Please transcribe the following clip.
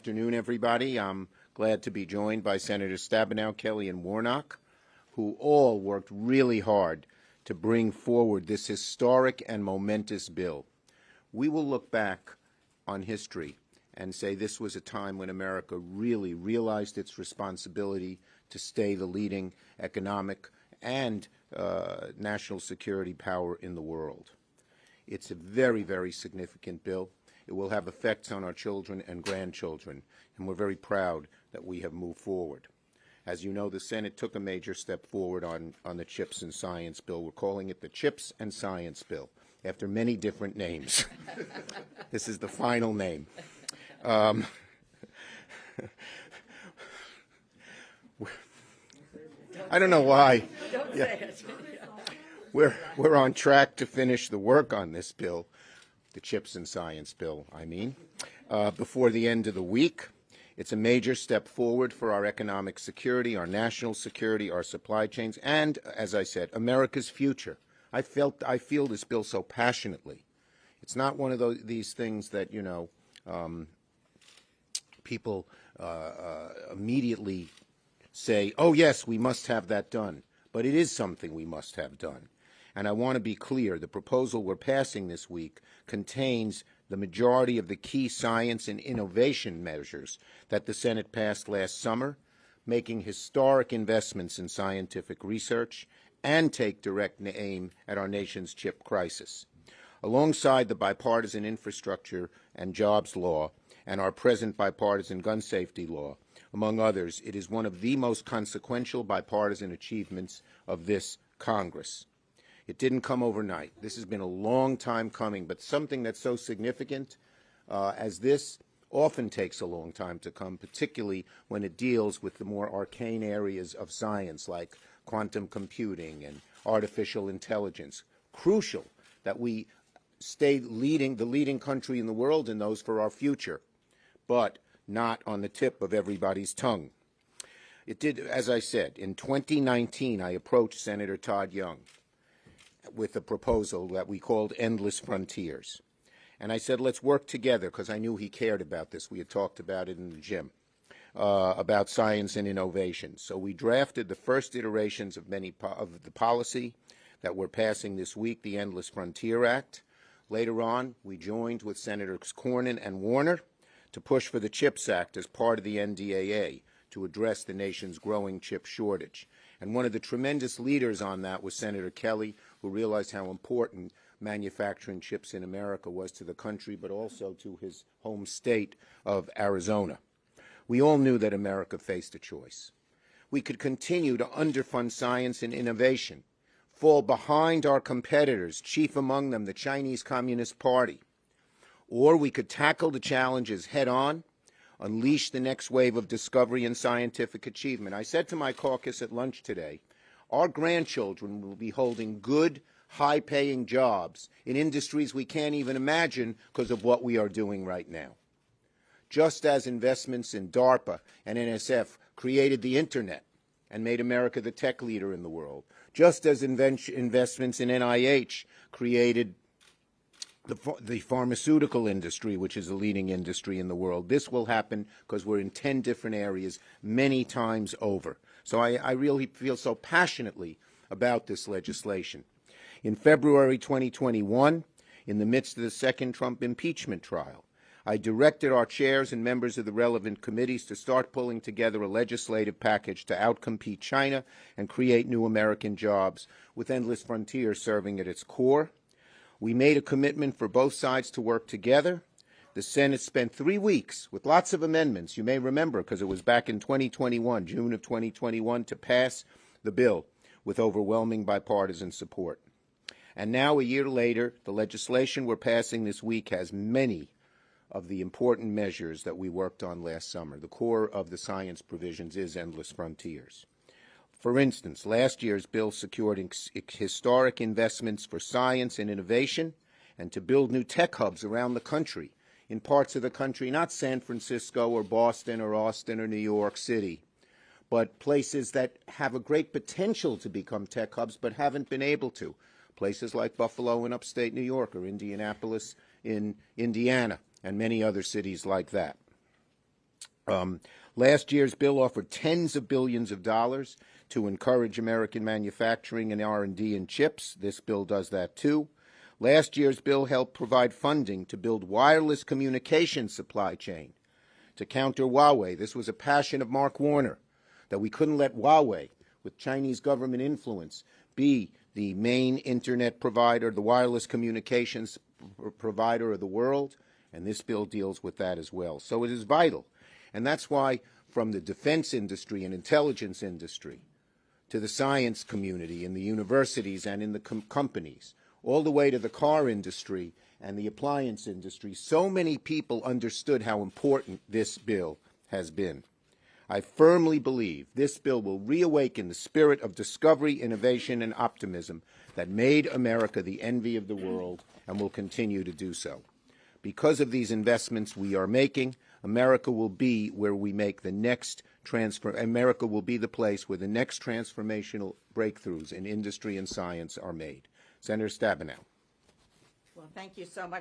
afternoon, everybody. I'm glad to be joined by Senators Stabenow, Kelly, and Warnock, who all worked really hard to bring forward this historic and momentous bill. We will look back on history and say this was a time when America really realized its responsibility to stay the leading economic and national security power in the world. It's a very, very significant bill. It will have effects on our children and grandchildren, and we're very proud that we have moved forward. As you know, the Senate took a major step forward on the CHIPS and Science Bill. We're calling it the CHIPS and Science Bill, after many different names. This is the final name. I don't know why. Don't say it. We're on track to finish the work on this bill, the CHIPS and Science Bill, before the end of the week. It's a major step forward for our economic security, our national security, our supply chains, and, as I said, America's future. I feel this bill so passionately. It's not one of these things that, people immediately say, oh, yes, we must have that done. But it is something we must have done. And I want to be clear, the proposal we're passing this week contains the majority of the key science and innovation measures that the Senate passed last summer, making historic investments in scientific research and take direct aim at our nation's chip crisis. Alongside the bipartisan infrastructure and jobs law and our present bipartisan gun safety law, among others, it is one of the most consequential bipartisan achievements of this Congress. It didn't come overnight. This has been a long time coming, but something that's so significant as this often takes a long time to come, particularly when it deals with the more arcane areas of science like quantum computing and artificial intelligence. Crucial that we stay the leading country in the world in those for our future, but not on the tip of everybody's tongue. It did, as I said, in 2019, I approached Senator Todd Young with a proposal that we called Endless Frontiers. And I said, let's work together, because I knew he cared about this. We had talked about it in the gym, about science and innovation. So we drafted the first iterations of of the policy that we're passing this week, the Endless Frontier Act. Later on, we joined with Senators Cornyn and Warner to push for the CHIPS Act as part of the NDAA to address the nation's growing chip shortage. And one of the tremendous leaders on that was Senator Kelly, who realized how important manufacturing chips in America was to the country, but also to his home state of Arizona. We all knew that America faced a choice. We could continue to underfund science and innovation, fall behind our competitors, chief among them the Chinese Communist Party, or we could tackle the challenges head-on, unleash the next wave of discovery and scientific achievement. I said to my caucus at lunch today, our grandchildren will be holding good, high-paying jobs in industries we can't even imagine because of what we are doing right now. Just as investments in DARPA and NSF created the Internet and made America the tech leader in the world, just as investments in NIH created the pharmaceutical industry, which is the leading industry in the world. This will happen because we're in 10 different areas many times over. So I really feel so passionately about this legislation. In February 2021, in the midst of the second Trump impeachment trial, I directed our chairs and members of the relevant committees to start pulling together a legislative package to outcompete China and create new American jobs, with Endless Frontiers serving at its core. We made a commitment for both sides to work together. The Senate spent 3 weeks with lots of amendments, you may remember, because it was back in 2021, June of 2021, to pass the bill with overwhelming bipartisan support. And now, a year later, the legislation we're passing this week has many of the important measures that we worked on last summer. The core of the science provisions is Endless Frontiers. For instance, last year's bill secured historic investments for science and innovation and to build new tech hubs around the country, in parts of the country, not San Francisco or Boston or Austin or New York City, but places that have a great potential to become tech hubs but haven't been able to. Places like Buffalo in upstate New York or Indianapolis in Indiana and many other cities like that. Last year's bill offered tens of billions of dollars to encourage American manufacturing and R&D in chips. This bill does that too. Last year's bill helped provide funding to build wireless communications supply chain to counter Huawei. This was a passion of Mark Warner, that we couldn't let Huawei, with Chinese government influence, be the main internet provider, the wireless communications provider of the world, and this bill deals with that as well. So it is vital. And that's why, from the defense industry and intelligence industry to the science community in the universities and in the companies, all the way to the car industry and the appliance industry, so many people understood how important this bill has been. I firmly believe this bill will reawaken the spirit of discovery, innovation, and optimism that made America the envy of the world and will continue to do so. Because of these investments we are making, America will be where we make the next America will be the place where the next transformational breakthroughs in industry and science are made. Senator Stabenow. Well, thank you so much.